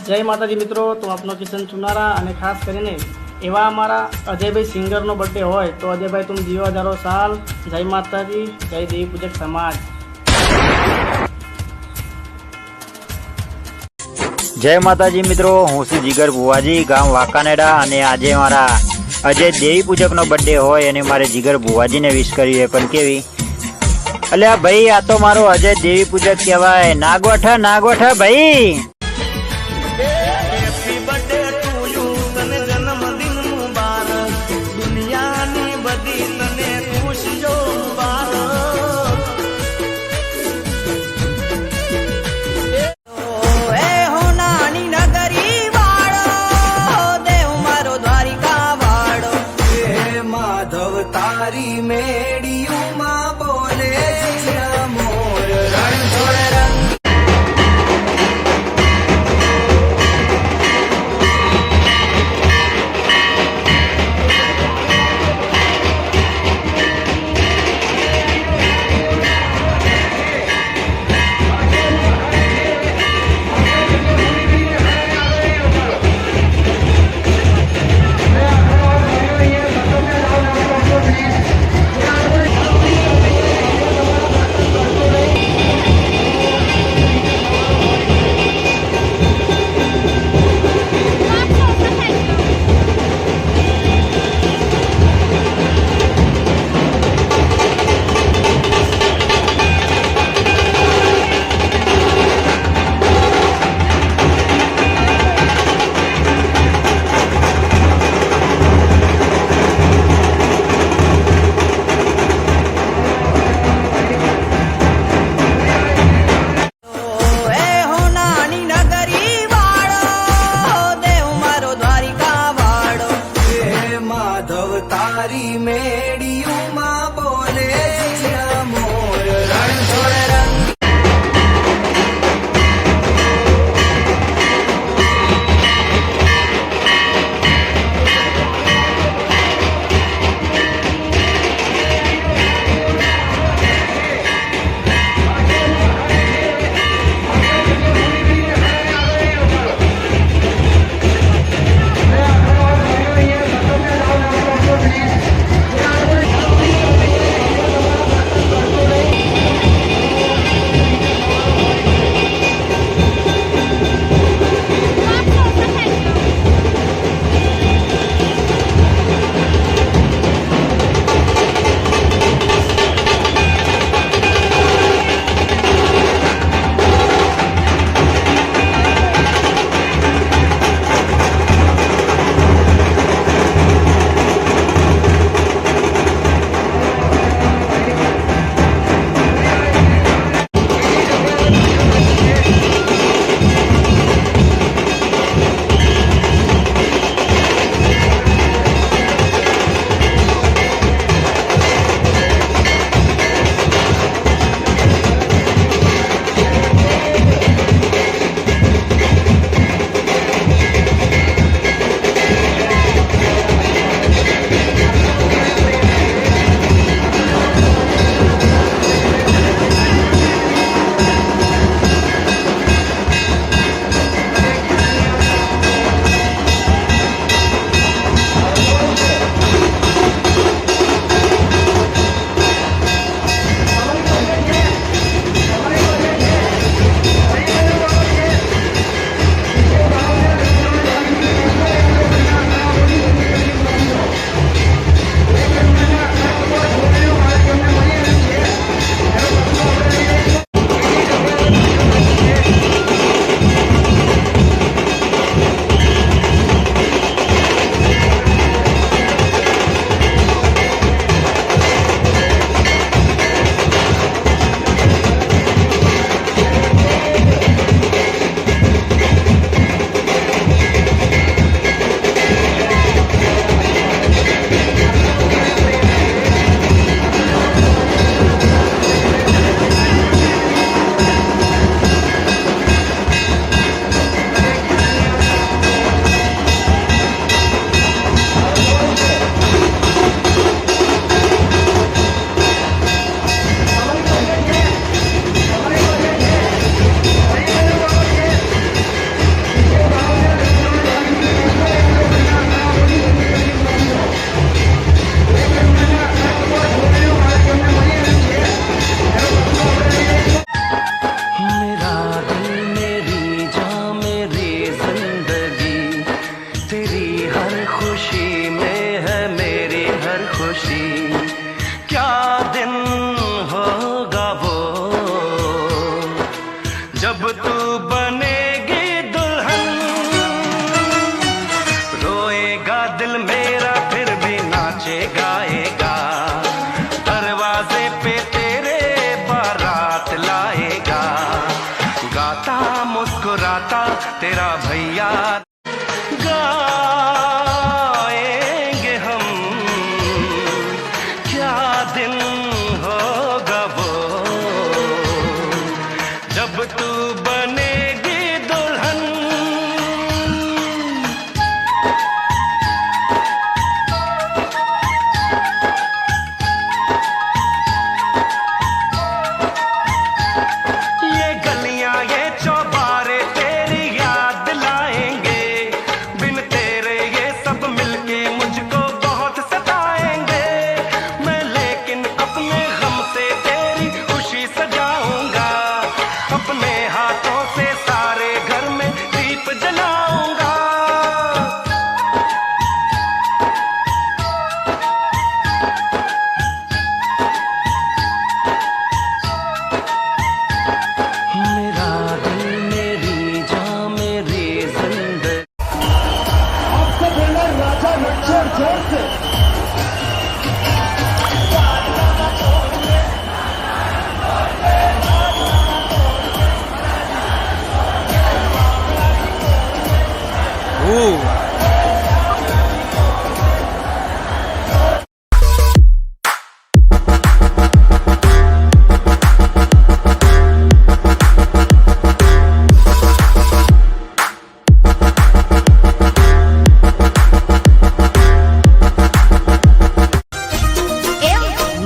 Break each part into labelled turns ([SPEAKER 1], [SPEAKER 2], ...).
[SPEAKER 1] जय माताजी मित्रों। तो आपनो किशन चुनारा अने खास करीने एवा अमारा अजयभाई सिंगरनो बर्थडे होय तो अजयभाई तुम जीवा 1000 साल। जय माताजी, जय देवी पूजक समाज।
[SPEAKER 2] जय माताजी मित्रों, हूँ छुं जीगर बुवाजी, गाम वाकानेडा। अने आजे मारा अजय देवी पूजक नो बर्थडे होय अने मारे जीगर बुवाजी ने विश करी है। पण केवी अल्या भाई, आ तो मारो अजय देवी पूजक कहेवाय। नागवठा नागवठा भाई।
[SPEAKER 3] तारी मेड़ियों माँ बोले जिया मोर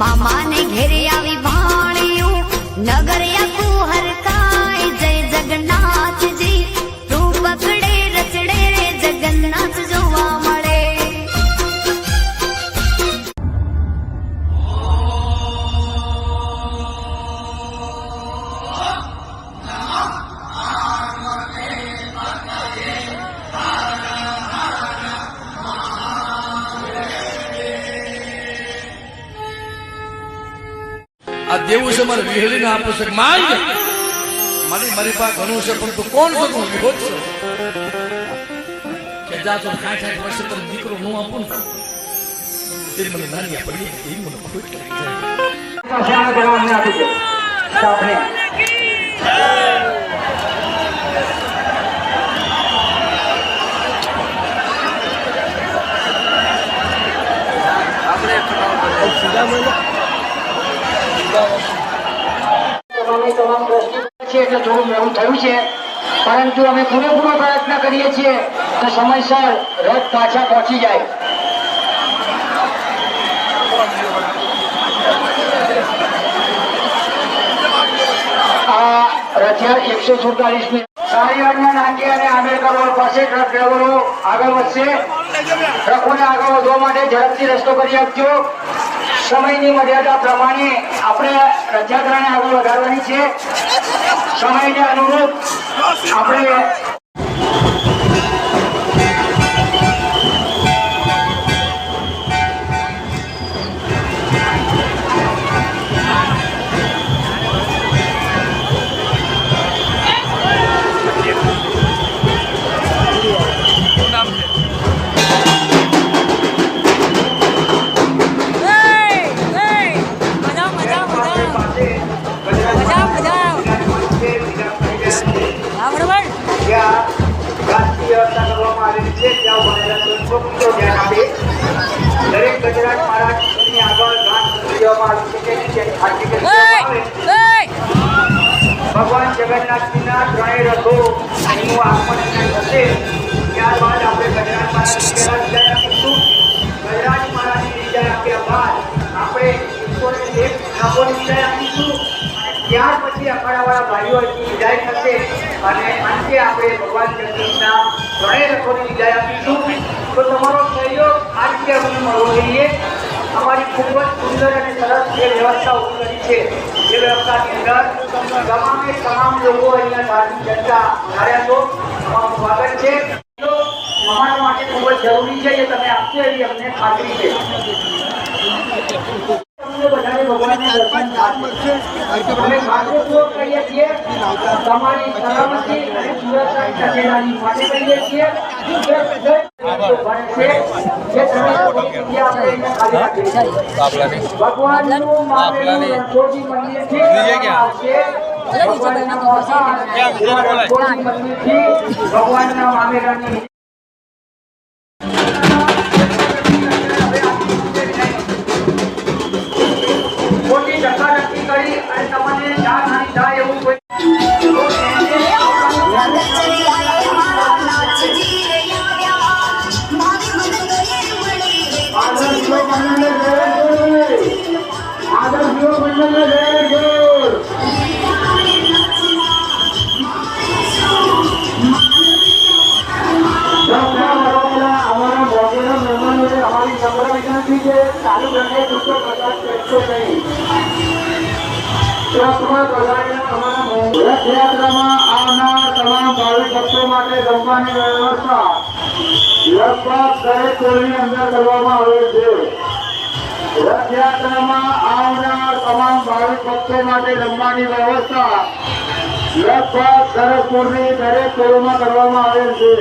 [SPEAKER 4] મામા ને ઘેરે આવી ભાણિયું નગર યાકું હરકાય જય જગન્નાથજી તું પકડે રચડે રે જગન્નાથ જોવા મળે.
[SPEAKER 5] આ દેવું છે મારે વિહેરીને આપું છે માંગ મારી પાસે ઘણું છે પણ તું કોણ છો તું વિરોધ છો કે જા તો 60 વર્ષે તને દીકરો નું આપું ને તે મને નાની પડી એ મને ખોટ લાગી જાય.
[SPEAKER 6] એટલે થોડું મોડું થયું છે, પરંતુ અમે પૂરેપૂરો પ્રયત્ન કરીએ છીએ કે સમયસર રથ પાછા પહોંચી જાય. આ રથયાત્રા 147 સારીવાડના નાકે અને આંબેડકર રોડ પાસે ટ્રક ડ્રાઈવરો આગળ વધશે. ટ્રકોને આગળ વધવા માટે ઝડપથી રસ્તો કરી આપજો. સમયની મર્યાદા પ્રમાણે આપણે રથયાત્રાને આગળ વધારવાની છે. સમયને અનુરૂપ આપણે વ્યવસ્થા કરવામાં આવેલી છે. ત્યાં બનેલા સંસ્કૃતિઓ ધ્યાન આપે. દરેક ગુજરાત મહારાજની આગળ ઘાસ દેવામાં આવી છે કે જેની ખાતરી કરવામાં આવે. ભગવાન જગન્નાથજીના ત્રણેય રથોનું આગમન થશે. ત્યારબાદ આપણે ગુજરાત મહારાજની પહેલા વિદાય આપીશું. ગુજરાત મહારાજની વિદાય આપ્યા બાદ આપણે 101 નવોની વિદાય આપીશું. ત્યાર પછી અખાડાવાળા ભાઈઓ વિદાય થશે અને અંતે આપણે ભગવાન જગન્નાથના ત્રણેય રથોની વિદાય આપીશું. તો તમારો સહયોગ આ રીતે અમને મળવો જોઈએ. અમારી ખૂબ જ સુંદર અને સરસ જે વ્યવસ્થા ઊભી કરી છે એ વ્યવસ્થાની અંદર તમામ લોકો અહીંયા ધાર્મિક જનતા આવ્યા છો. તમારું સ્વાગત છે. અમારા માટે ખૂબ જ જરૂરી છે કે તમે આપશો એવી અમને ખાતરી છે. ભગવાનને દર્શન અમે ખાતરીપૂર્વક કહીએ છીએ તમારી સલામતી અને સુરક્ષાની તકેદારી માટે કહીએ છીએ ભગવાનનું મામેલું રણછોડજી મંદિરથી ભગવાનના મામેરાની મોટી ધક્કાધક્કી કરી અને તમને જાનહાનિ થાય એવું કોઈ ચાલુ રહે દૂસરો પ્રકાશ કરશો નહીં. રથયાત્રામાં આવનાર તમામ ભાવિક ભક્તો માટે જમવાની વ્યવસ્થા લગભગ દરેક ટોળની અંદર કરવામાં આવે છે. રથયાત્રામાં આવનાર તમામ ભાવિક ભક્તો માટે જમવાની વ્યવસ્થા લગભગ સરસપુરની દરેક ટોળમાં કરવામાં આવે છે.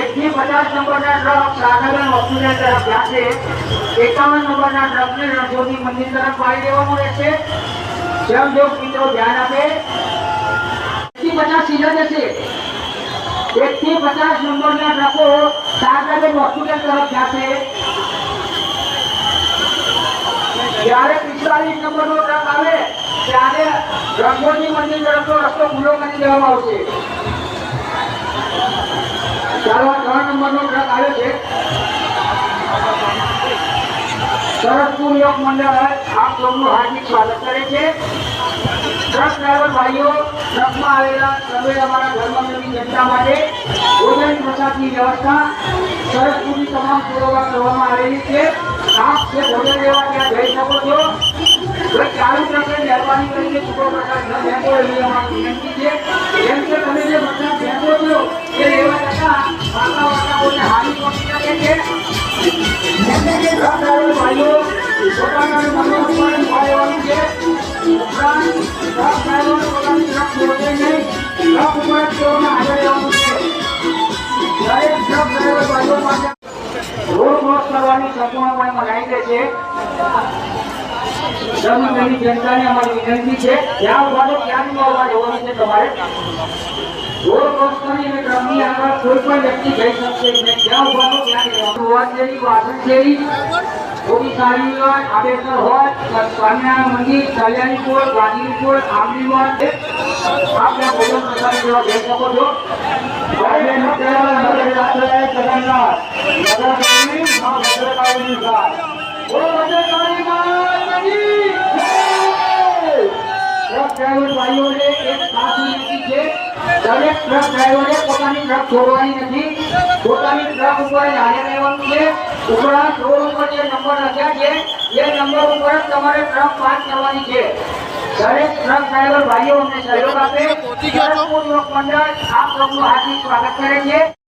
[SPEAKER 6] એકથી 50 નંબરના ટ્રક સાગરન વસ્તુને તરફ જશે. 51 નંબરના ટ્રકને રણછોડજી મંદિર તરફ વાળી દેવાનું રહેશે. જો મિત્રો ધ્યાન આપે 50 સીધા જશે 1 થી 50 નંબરના ટ્રકો સાગર હોસ્પિટલ તરફ જશે જ્યારે 45 નંબરનો ટ્રક આવે ત્યારે રંગોજી મંદિર તરફનો રસ્તો ખુલ્લો કરી દેવામાં આવશે ચાલો 3 નંબરનો ટ્રક આવ્યો છે સરસપુર યોગ મંડળ આપ સૌનું હાર્દિક સ્વાગત કરે છે ટ્રક ડ્રાઈવર ભાઈઓ ટ્રકમાં આવેલા સર્વે અમારા ધર્મપ્રેમી જનતા માટે ભોજન પ્રસાદની વ્યવસ્થા સરસપુરની તમામ સેવાઓ કરવામાં આવેલી છે આપ જે ભોજન લેવા ત્યાં જઈ શકો છો ચાલુ ટ્રકે મહેરબાની કરીને છૂટો પ્રસાદ ન ફેંકો એવી અમારી વિનંતી છે જેમ કે તમે જે પ્રસાદ ફેંકો છો એ લેવા જતા વાતાવરણને હાનિ પહોંચી શકે છે ભાઈઓ પોતાના મનોરંજન લેવાનું છે ઉપરાંત ટ્રક ડ્રાઈવર પોતાની ટ્રક છોડે નહીં ટ્રક ઉપર તેઓને હાજર રહેવાનું છે દરેક ટ્રક ડ્રાઈવર ભાઈઓ માટે રોડ ક્રોસ કરવાની સંપૂર્ણપણે મનાઈ દે છે ધર્મપ્રેમી જનતાને અમારી વિનંતી છે જ્યાં ઉભા તો ત્યાં જ ઉભા રહેવાનું છે તમારે રોડ ક્રોસ કરીને ટ્રકની આગળ કોઈ પણ વ્યક્તિ જઈ શકશે નહીં જ્યાં ઉભા તો ત્યાં રહેવાનું વાસણશેરી વાસણશેરી થોડી સારી હોય આબેસર હોય સ્વામિનારાયણ મંદિર કલ્યાણીપુર ગાંધીપુર આંબલીમાં આપણે ભોજન પ્રસાદ લેવા જઈ શકો છો ટ્રક ડ્રાઈવર ભાઈઓને એક ખાસ વિનંતી છે દરેક ટ્રક ડ્રાઈવરે પોતાની ટ્રક છોડવાની નથી પોતાની ટ્રક ઉપર જ હાજર રહેવાનું છે ઉપરાંત રોડ ઉપર જે નંબર લખ્યા છે એ નંબર ઉપર જ તમારે ટ્રક પાસ કરવાની છે દરેક ટ્રક ડ્રાઈવર ભાઈઓ અમને સહયોગ આપે સરસપુર યોગ મંડળ આપ સૌનું હાર્દિક સ્વાગત કરે છે